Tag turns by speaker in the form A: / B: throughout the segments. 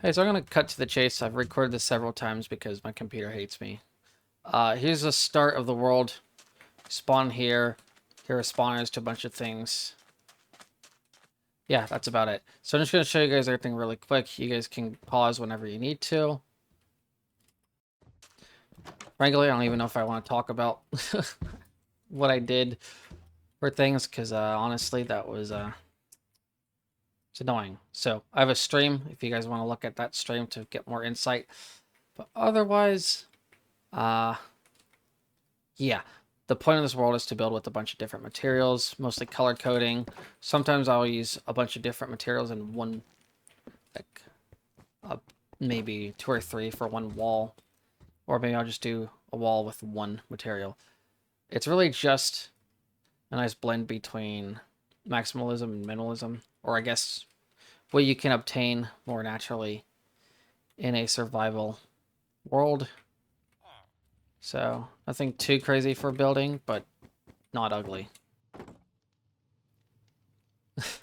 A: Hey, so I'm going to cut to the chase. I've recorded this several times because my computer hates me. Here's the start of the world. Spawn here. Here are spawners to a bunch of things. Yeah, that's about it. So I'm just going to show you guys everything really quick. You guys can pause whenever you need to. Frankly, I don't even know if I want to talk about what I did for things because honestly, that was it's annoying. So I have a stream if you guys want to look at that stream to get more insight. But otherwise, yeah. The point of this world is to build with a bunch of different materials, mostly color coding. Sometimes I'll use a bunch of different materials in one, like maybe 2 or 3 for one wall. Or maybe I'll just do a wall with one material. It's really just a nice blend between maximalism and minimalism, or I guess what you can obtain more naturally in a survival world. So nothing too crazy for building, but not ugly. This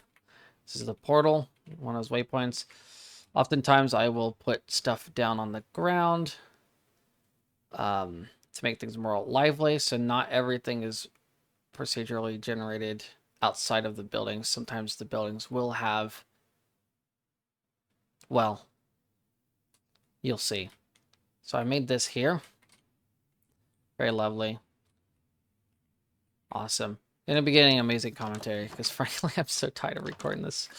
A: is the portal, one of those waypoints. Oftentimes I will put stuff down on the ground to make things more lively, so not everything is procedurally generated outside of the buildings. Sometimes the buildings will have, well, you'll see. So I made this here. Very lovely. Awesome. In the beginning, amazing commentary, because frankly, I'm so tired of recording this.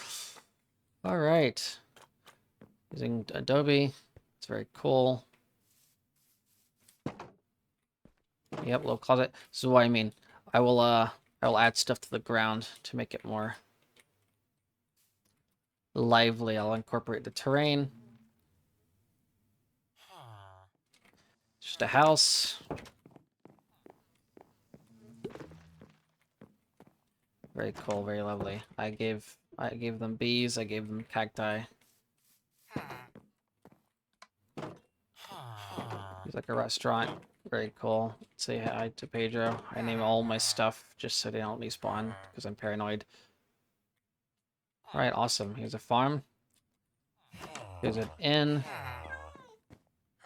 A: All right. Using Adobe. It's very cool. Yep, little closet. This is what I mean. I will add stuff to the ground to make it more lively. I'll incorporate the terrain. Just a house. Very cool, very lovely. I gave them bees, I gave them cacti. It's like a restaurant. Very cool. Say hi to Pedro. I name all my stuff just so they don't respawn because I'm paranoid. Alright, awesome. Here's a farm. Here's an inn.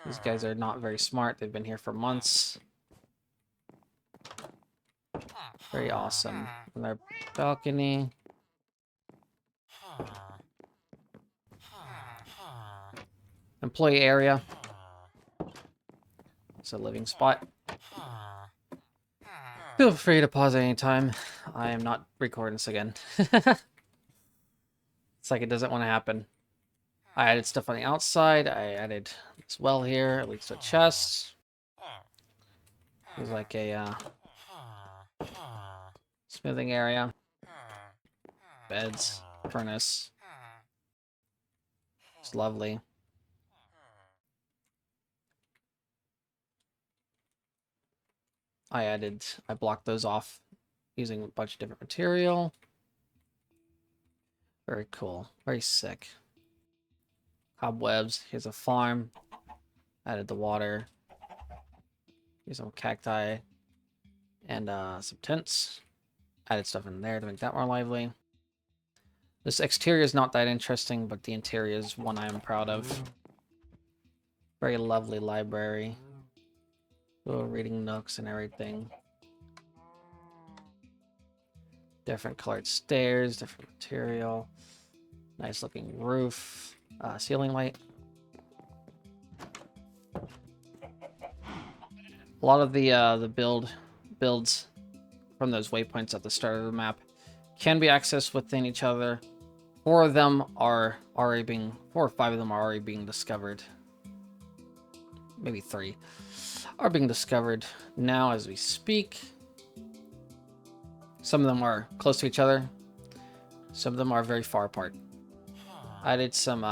A: These guys are not very smart. They've been here for months. Very awesome. And their balcony. Employee area. It's a living spot. Feel free to pause at any time. I am not recording this again. It's like it doesn't want to happen. I added stuff on the outside. I added this well here. It leads to a chest. There's like a smithing area. Beds. Furnace. It's lovely. I blocked those off using a bunch of different material. Very cool. Very sick. Cobwebs. Here's a farm. Added the water. Here's some cacti. And some tents. Added stuff in there to make that more lively. This exterior is not that interesting, but the interior is one I am proud of. Very lovely library. Little reading nooks and everything. Different colored stairs, different material. Nice looking roof. Ceiling light. A lot of the builds from those waypoints at the start of the map can be accessed within each other. 4 or 5 of them are already being discovered. Maybe 3 are being discovered now as we speak. Some of them are close to each other. Some of them are very far apart. I added some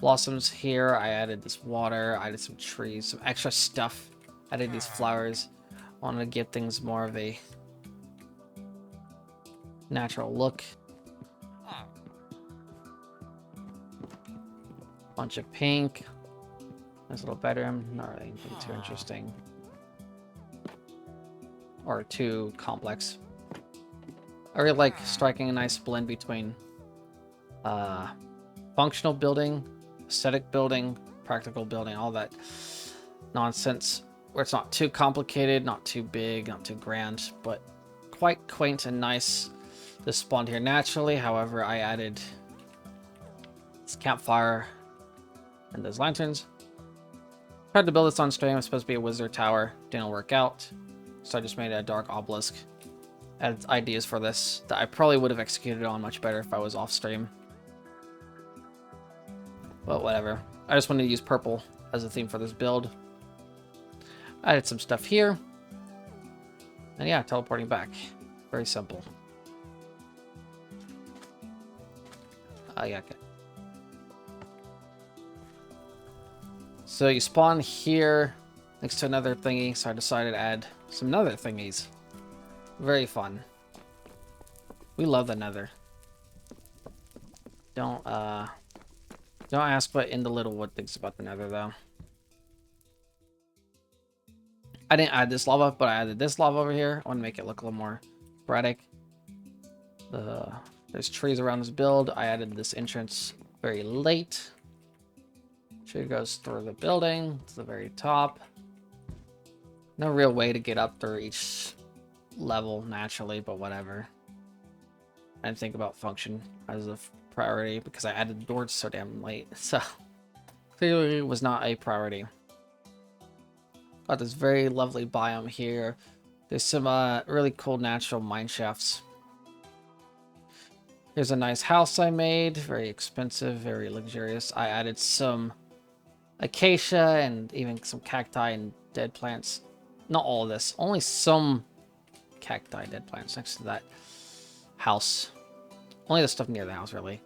A: blossoms here. I added this water. I added some trees, some extra stuff. I added these flowers. I wanted to give things more of a natural look. Bunch of pink. Nice little bedroom. Not really anything too interesting. Or too complex. I really like striking a nice blend between fun functional building, aesthetic building, practical building, all that nonsense where it's not too complicated, not too big, not too grand, but quite quaint and nice. This spawned here naturally. However, I added this campfire and those lanterns. Tried to build this on stream. It's supposed to be a wizard tower. Didn't work out. So I just made a dark obelisk. Added ideas for this that I probably would have executed on much better if I was off stream. But whatever. I just wanted to use purple as a theme for this build. I added some stuff here. And yeah, teleporting back. Very simple. Yeah, okay. So you spawn here next to another thingy, so I decided to add some nether thingies. Very fun. We love the nether. Don't ask what In the Littlewood thinks about the nether, though. I didn't add this lava, but I added this lava over here. I want to make it look a little more sporadic. There's trees around this build. I added this entrance very late. She goes through the building to the very top. No real way to get up through each level naturally, but whatever. I didn't think about function as a priority because I added the doors so damn late. So clearly it was not a priority. Got this very lovely biome here. There's some really cool natural mine shafts. Here's a nice house I made. Very expensive, very luxurious. I added some acacia and even some cacti and dead plants. Not all of this. Only some cacti, dead plants next to that house. Only the stuff near the house, really.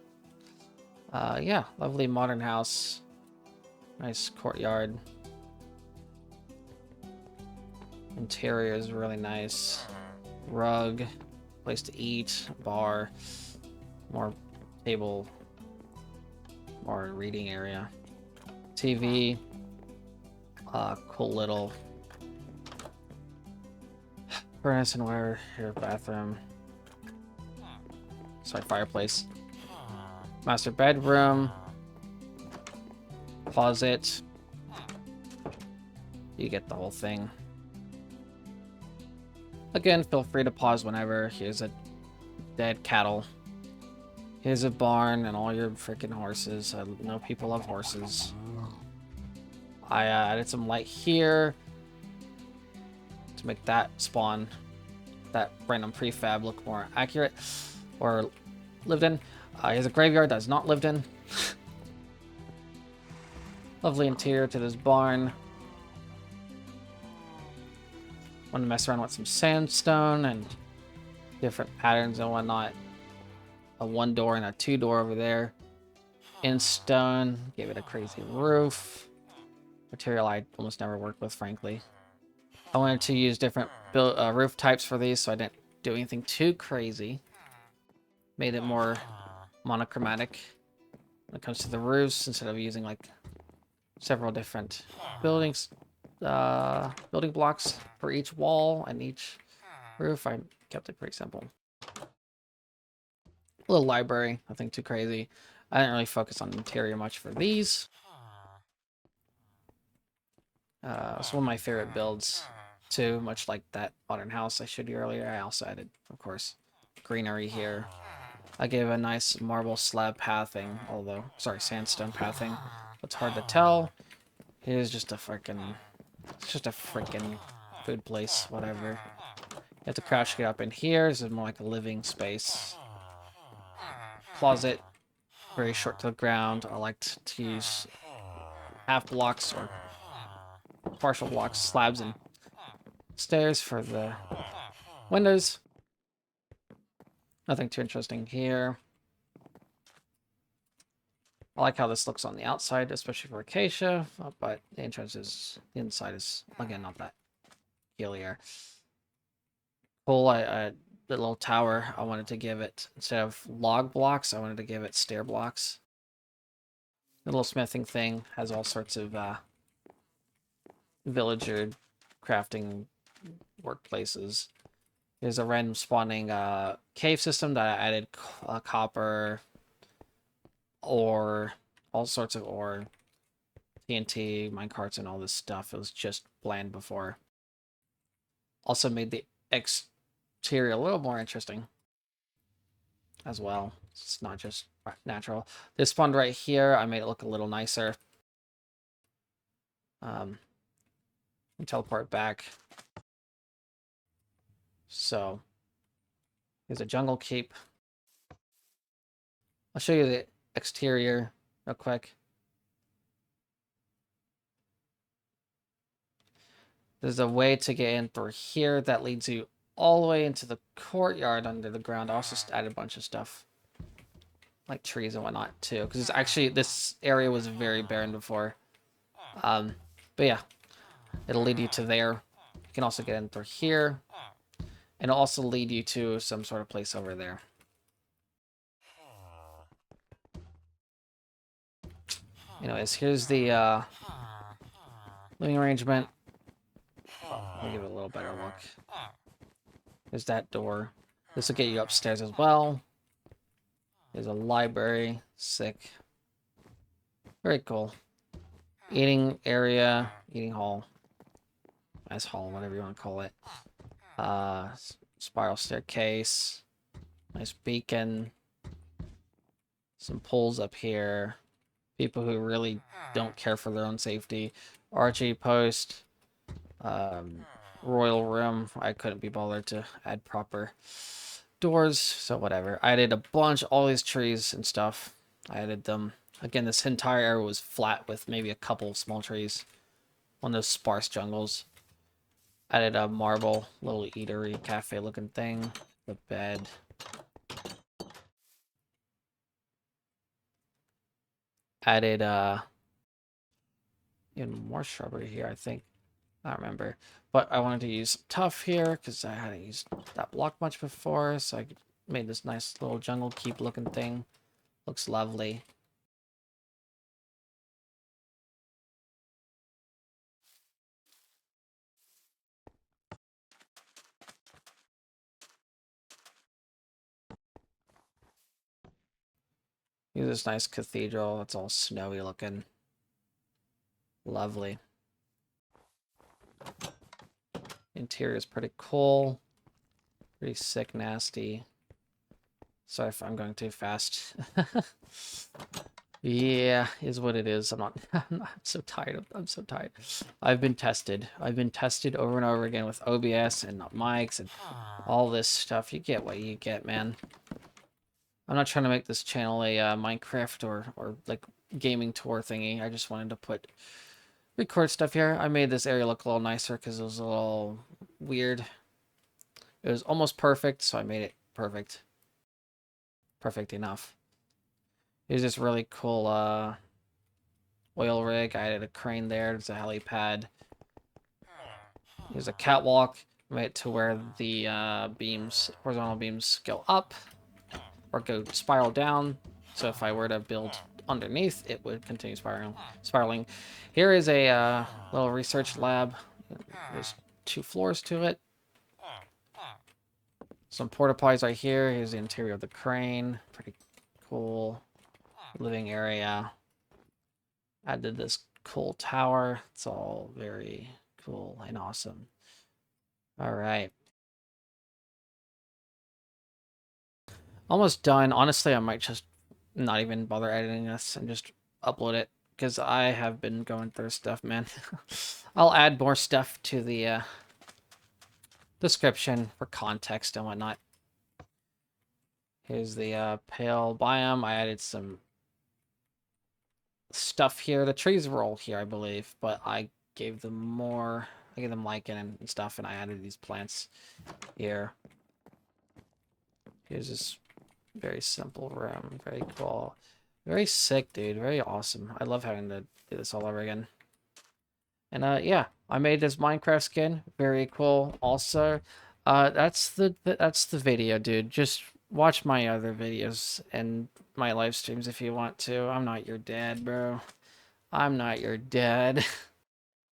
A: Yeah, lovely modern house. Nice courtyard. Interior is really nice. Rug. Place to eat. Bar. More table. More reading area. TV. Cool little furnace and where your bathroom. Sorry, fireplace. Master bedroom. Closet. You get the whole thing. Again, feel free to pause whenever. Here's a dead cattle. Here's a barn and all your freaking horses. I know people love horses. I added some light here to make that spawn, that random prefab, look more accurate or lived in. Here's a graveyard that's not lived in. Lovely interior to this barn. Want to mess around with some sandstone and different patterns and whatnot. A 1-door and a 2-door over there. In stone. Gave it a crazy roof. Material I almost never worked with, frankly. I wanted to use different roof types for these, so I didn't do anything too crazy. Made it more monochromatic when it comes to the roofs, instead of using like several different building blocks for each wall and each roof. I kept it pretty simple. A little library, nothing too crazy. I didn't really focus on interior much for these. It's one of my favorite builds too, much like that modern house I showed you earlier. I also added, of course, greenery here. I gave a nice marble slab pathing, although, sorry, sandstone pathing. It's hard to tell. Here's just a freaking, it's just a freaking food place, whatever. You have to crouch to get up in here. This is more like a living space. Closet, very short to the ground. I like to use half blocks or partial blocks, slabs, and stairs for the windows. Nothing too interesting here. I like how this looks on the outside, especially for acacia, but the inside is, again, not that peculiar. Cool, the little tower, I wanted to give it, instead of log blocks, I wanted to give it stair blocks. The little smithing thing has all sorts of villager crafting workplaces. There's a random spawning cave system that I added copper, ore, all sorts of ore, TNT, minecarts, and all this stuff. It was just bland before. Also made the exterior a little more interesting as well. It's not just natural. This spawned right here. I made it look a little nicer. Teleport back. So here's a jungle keep. I'll show you the exterior real quick. There's a way to get in through here that leads you all the way into the courtyard under the ground. I also added a bunch of stuff, like trees and whatnot too, because it's actually, this area was very barren before. But yeah, it'll lead you to there. You can also get in through here, and it'll also lead you to some sort of place over there. Anyways, here's the living arrangement. I'll give it a little better look. There's that door. This will get you upstairs as well. There's a library. Sick. Very cool. Eating area. Eating hall. Mess hall, whatever you want to call it. Spiral staircase. Nice beacon. Some poles up here. People who really don't care for their own safety. Archery post. Royal room. I couldn't be bothered to add proper doors, so whatever. I added a bunch, all these trees and stuff. I added them. Again, this entire area was flat with maybe a couple of small trees. One of those sparse jungles. Added a marble little eatery cafe looking thing. The bed. Added even more shrubbery here, I think. I don't remember. But I wanted to use tough here because I hadn't used that block much before. So I made this nice little jungle keep looking thing. Looks lovely. Here's this nice cathedral. It's all snowy looking. Lovely. Interior is pretty cool. Pretty sick, nasty. Sorry if I'm going too fast. Yeah, is what it is. I'm so tired. I'm so tired. I've been tested. I've been tested over and over again with OBS and mics and all this stuff. You get what you get, man. I'm not trying to make this channel a Minecraft or like gaming tour thingy. I just wanted to record stuff here. I made this area look a little nicer because it was a little weird. It was almost perfect, so I made it perfect. Perfect enough. Here's this really cool oil rig. I added a crane there. There's a helipad. There's a catwalk. I made it to where the horizontal beams go up or go spiral down. So if I were to build underneath, it would continue spiraling. Here is a little research lab. There's 2 floors to it. Some porta potties right here. Here's the interior of the crane. Pretty cool. Living area. Added this cool tower. It's all very cool and awesome. All right. Almost done. Honestly, I might just not even bother editing this and just upload it because I have been going through stuff, man. I'll add more stuff to the description for context and whatnot. Here's the pale biome. I added some stuff here. The trees were all here, I believe, but I gave them more. I gave them lichen and stuff, and I added these plants here. Here's this very simple room. Very cool. Very sick, dude. Very awesome. I love having to do this all over again. And yeah, I made this Minecraft skin. Very cool. Also, that's the video, dude. Just watch my other videos and my live streams if you want to. I'm not your dad, bro. I'm not your dad.